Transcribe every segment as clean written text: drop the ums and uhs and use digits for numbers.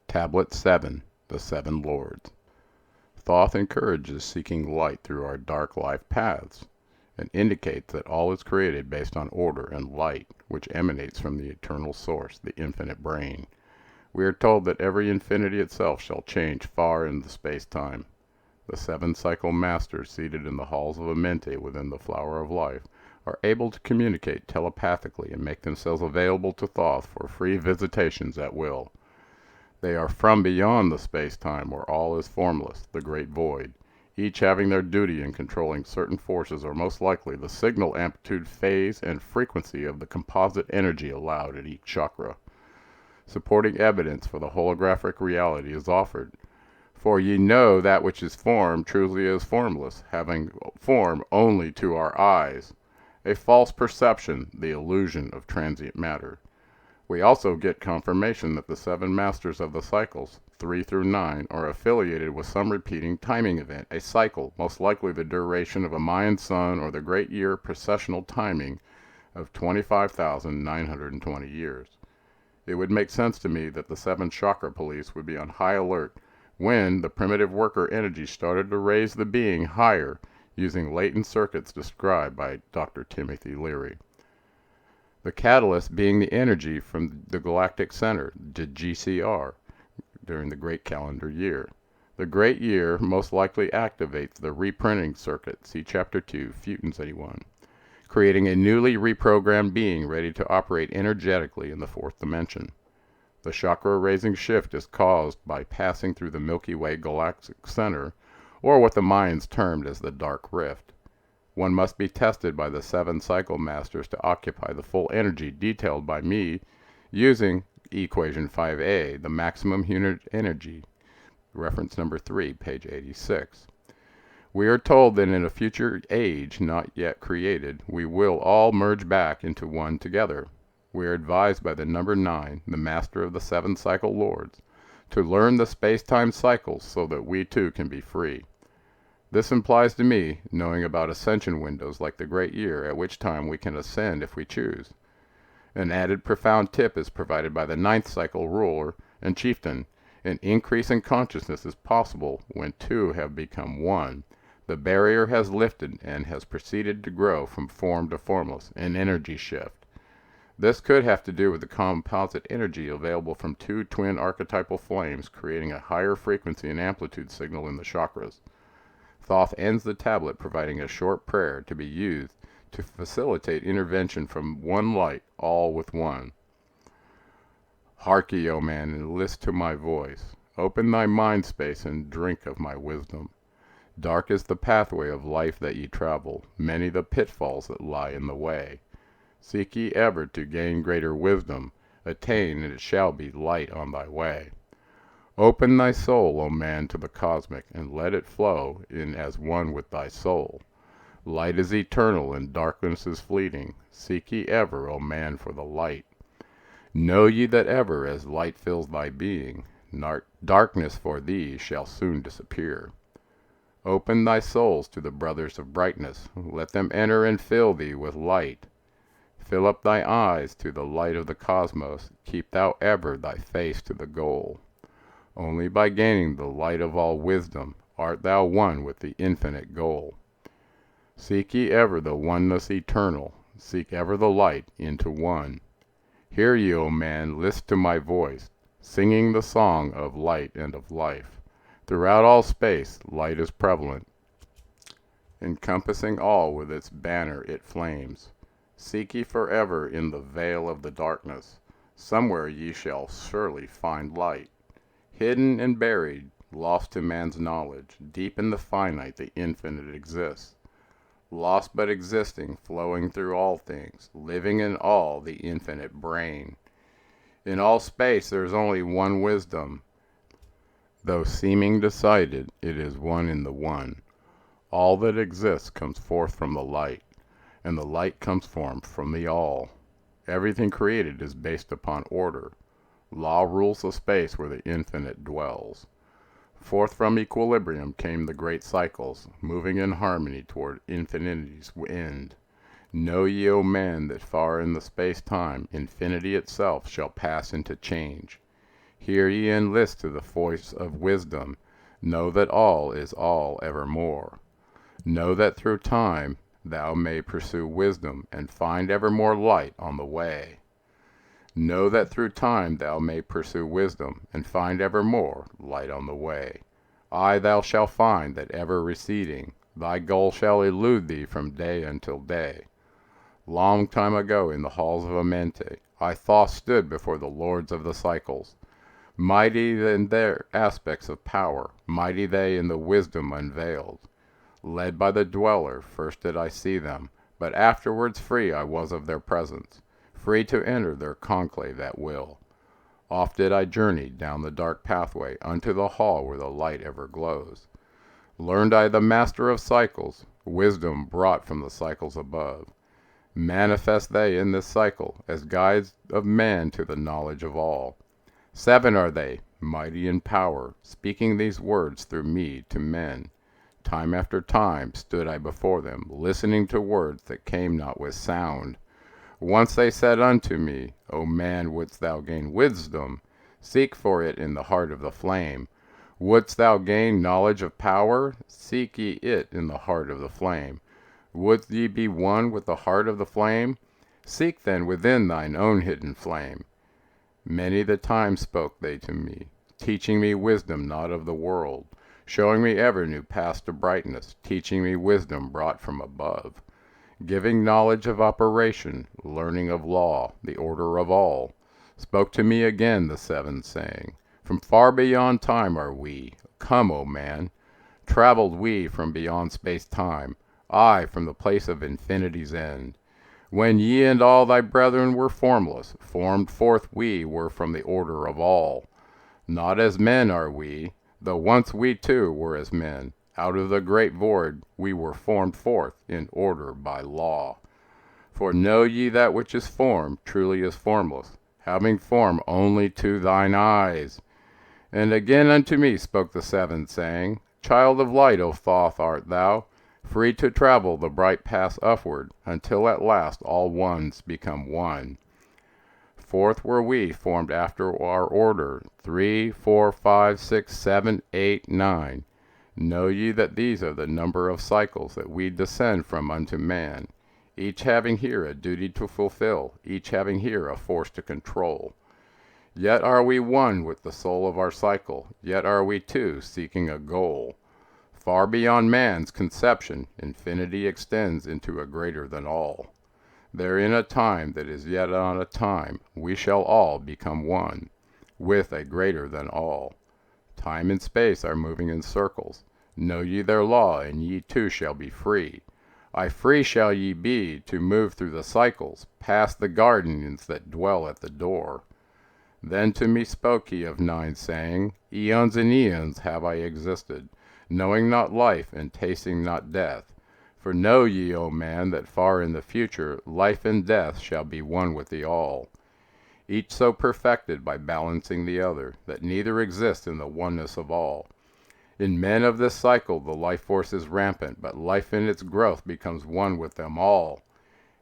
Tablet 7, The Seven Lords. Thoth encourages seeking light through our dark life paths, and indicates that all is created based on order and light, which emanates from the eternal source, the infinite brain. We are told that every infinity itself shall change far in the space-time. The seven cycle masters seated in the halls of Amente within the flower of life are able to communicate telepathically and make themselves available to Thoth for free visitations at will. They are from beyond the space-time where all is formless, the great void, each having their duty in controlling certain forces or most likely the signal amplitude, phase, and frequency of the composite energy allowed at each chakra. Supporting evidence for the holographic reality is offered. For ye know that which is formed truly is formless, having form only to our eyes, a false perception, the illusion of transient matter. We also get confirmation that the seven masters of the cycles, 3 through 9, are affiliated with some repeating timing event, a cycle, most likely the duration of a Mayan sun or the great year precessional timing of 25,920 years. It would make sense to me that the seven chakra police would be on high alert when the primitive worker energy started to raise the being higher using latent circuits described by Dr. Timothy Leary. The catalyst being the energy from the galactic center, the GCR, during the Great Calendar Year. The Great Year most likely activates the reprinting circuit, see Chapter 2, Futons 81, creating a newly reprogrammed being ready to operate energetically in the fourth dimension. The chakra-raising shift is caused by passing through the Milky Way galactic center, or what the Mayans termed as the Dark Rift. One must be tested by the seven cycle masters to occupy the full energy detailed by me using equation 5a, the maximum unit energy, reference number 3, page 86. We are told that in a future age not yet created, we will all merge back into one together. We are advised by the number 9, the master of the seven cycle lords, to learn the space-time cycles so that we too can be free. This implies to me knowing about ascension windows like the Great Year, at which time we can ascend if we choose. An added profound tip is provided by the 9th cycle ruler and chieftain. An increase in consciousness is possible when two have become one. The barrier has lifted and has proceeded to grow from form to formless, an energy shift. This could have to do with the composite energy available from two twin archetypal flames, creating a higher frequency and amplitude signal in the chakras. Thoth ends the tablet providing a short prayer to be used to facilitate intervention from one light, all with one. Harkye, O man, and list to my voice. Open thy mind space and drink of my wisdom. Dark is the pathway of life that ye travel, many the pitfalls that lie in the way. Seek ye ever to gain greater wisdom, attain and it shall be light on thy way. Open thy soul, O man, to the cosmic, and let it flow in as one with thy soul. Light is eternal, and darkness is fleeting. Seek ye ever, O man, for the light. Know ye that ever as light fills thy being, darkness for thee shall soon disappear. Open thy souls to the brothers of brightness. Let them enter and fill thee with light. Fill up thy eyes to the light of the cosmos. Keep thou ever thy face to the goal. Only by gaining the light of all wisdom art thou one with the infinite goal. Seek ye ever the oneness eternal, seek ever the light into one. Hear ye, O man, list to my voice, singing the song of light and of life. Throughout all space light is prevalent, encompassing all with its banner it flames. Seek ye forever in the veil of the darkness, somewhere ye shall surely find light. Hidden and buried, lost to man's knowledge, deep in the finite the infinite exists. Lost but existing, flowing through all things, living in all the infinite brain. In all space there is only one wisdom. Though seeming decided, it is one in the one. All that exists comes forth from the light, and the light comes forth from the all. Everything created is based upon order. Law rules the space where the infinite dwells. Forth from equilibrium came the great cycles, moving in harmony toward infinity's end. Know ye, O man, that far in the space-time, infinity itself shall pass into change. Hear ye and list to the voice of wisdom. Know that all is all evermore. Know that through time thou may pursue wisdom, and find evermore light on the way. Know that through time thou may pursue wisdom, and find evermore light on the way. Aye, thou shalt find that ever receding, thy goal shall elude thee from day until day. Long time ago in the halls of Amente, I Thoth stood before the lords of the cycles. Mighty in their aspects of power, mighty they in the wisdom unveiled. Led by the dweller, first did I see them, but afterwards free I was of their presence, free to enter their conclave at will. Oft did I journey down the dark pathway unto the hall where the light ever glows. Learned I the master of cycles, wisdom brought from the cycles above. Manifest they in this cycle, as guides of man to the knowledge of all. 7 are they, mighty in power, speaking these words through me to men. Time after time stood I before them, listening to words that came not with sound. Once they said unto me, O man, wouldst thou gain wisdom? Seek for it in the heart of the flame. Wouldst thou gain knowledge of power? Seek ye it in the heart of the flame. Would ye be one with the heart of the flame? Seek then within thine own hidden flame. Many the time spoke they to me, teaching me wisdom not of the world, showing me ever new paths to brightness, teaching me wisdom brought from above, giving knowledge of operation, learning of law, the order of all. Spoke to me again the 7, saying, From far beyond time are we, come, O man. Traveled we from beyond space-time, aye, from the place of infinity's end. When ye and all thy brethren were formless, formed forth we were from the order of all. Not as men are we, though once we too were as men. Out of the great void we were formed forth in order by law. For know ye that which is formed truly is formless, having form only to thine eyes. And again unto me spoke the 7, saying, Child of light, O Thoth art thou, free to travel the bright paths upward, until at last all ones become one. 4th were we, formed after our order, 3, 4, 5, 6, 7, 8, 9. Know ye that these are the number of cycles that we descend from unto man, each having here a duty to fulfill, each having here a force to control. Yet are we one with the soul of our cycle, yet are we two seeking a goal. Far beyond man's conception, infinity extends into a greater than all. There in a time that is yet on a time, we shall all become one, with a greater than all. Time and space are moving in circles. Know ye their law, and ye too shall be free. Aye, free shall ye be to move through the cycles, past the guardians that dwell at the door. Then to me spoke he of 9, saying, Eons and eons have I existed, knowing not life and tasting not death. For know ye, O man, that far in the future life and death shall be one with the all, each so perfected by balancing the other, that neither exists in the oneness of all. In men of this cycle the life force is rampant, but life in its growth becomes one with them all.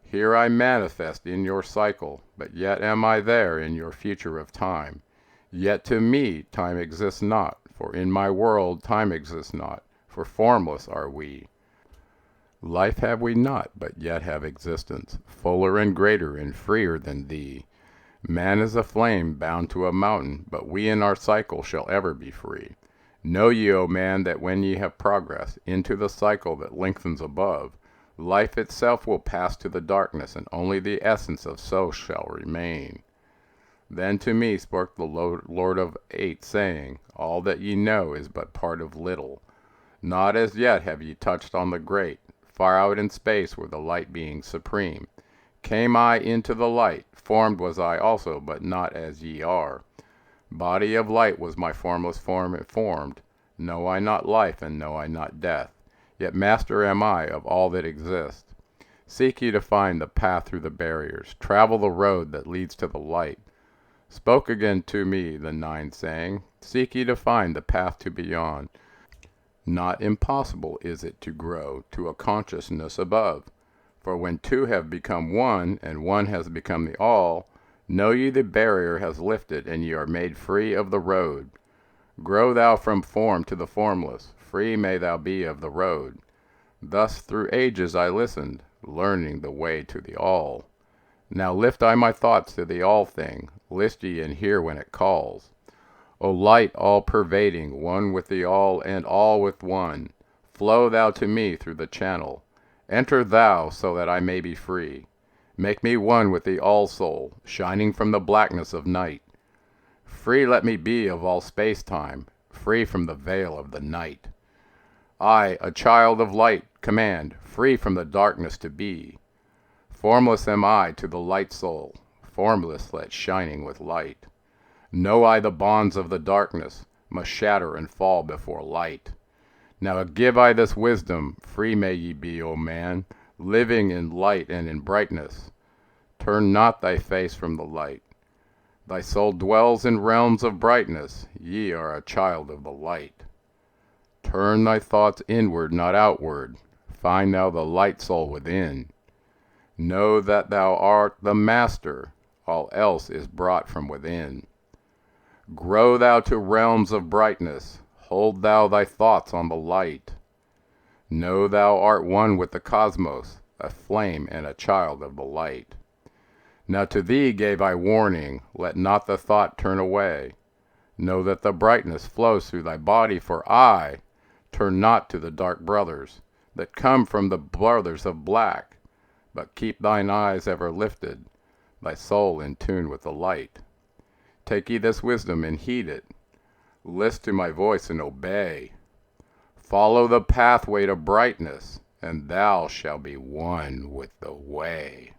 Here I manifest in your cycle, but yet am I there in your future of time. Yet to me time exists not, for in my world time exists not, for formless are we. Life have we not, but yet have existence, fuller and greater and freer than thee. Man is a flame bound to a mountain, but we in our cycle shall ever be free. Know ye, O man, that when ye have progressed into the cycle that lengthens above, life itself will pass to the darkness, and only the essence of so shall remain. Then to me spoke the Lord of 8, saying, All that ye know is but part of little. Not as yet have ye touched on the great. Far out in space were the light beings supreme. Came I into the light, formed was I also, but not as ye are. Body of light was my formless form formed. Know I not life, and know I not death. Yet master am I of all that exists. Seek ye to find the path through the barriers. Travel the road that leads to the light. Spoke again to me the 9, saying, Seek ye to find the path to beyond. Not impossible is it to grow to a consciousness above. For when two have become one, and one has become the all, Know ye the barrier has lifted, and ye are made free of the road. Grow thou from form to the formless, free may thou be of the road. Thus through ages I listened, learning the way to the all. Now lift I my thoughts to the all thing, list ye and hear when it calls. O light all-pervading, one with the all and all with one, flow thou to me through the channel. Enter thou so that I may be free. Make me one with the all-soul, shining from the blackness of night. Free let me be of all space-time, free from the veil of the night. I, a child of light, command, free from the darkness to be. Formless am I to the light soul, formless yet shining with light. Know I the bonds of the darkness must shatter and fall before light. Now give I this wisdom, free may ye be, O man, living in light and in brightness. Turn not thy face from the light. Thy soul dwells in realms of brightness, ye are a child of the light. Turn thy thoughts inward, not outward, find thou the light soul within. Know that thou art the master, all else is brought from within. Grow thou to realms of brightness, hold thou thy thoughts on the light. Know thou art one with the cosmos, a flame and a child of the light. Now to thee gave I warning, let not the thought turn away. Know that the brightness flows through thy body, for I turn not to the dark brothers, that come from the brothers of black, but keep thine eyes ever lifted, thy soul in tune with the light. Take ye this wisdom and heed it, list to my voice and obey. Follow the pathway to brightness, and thou shalt be one with the way.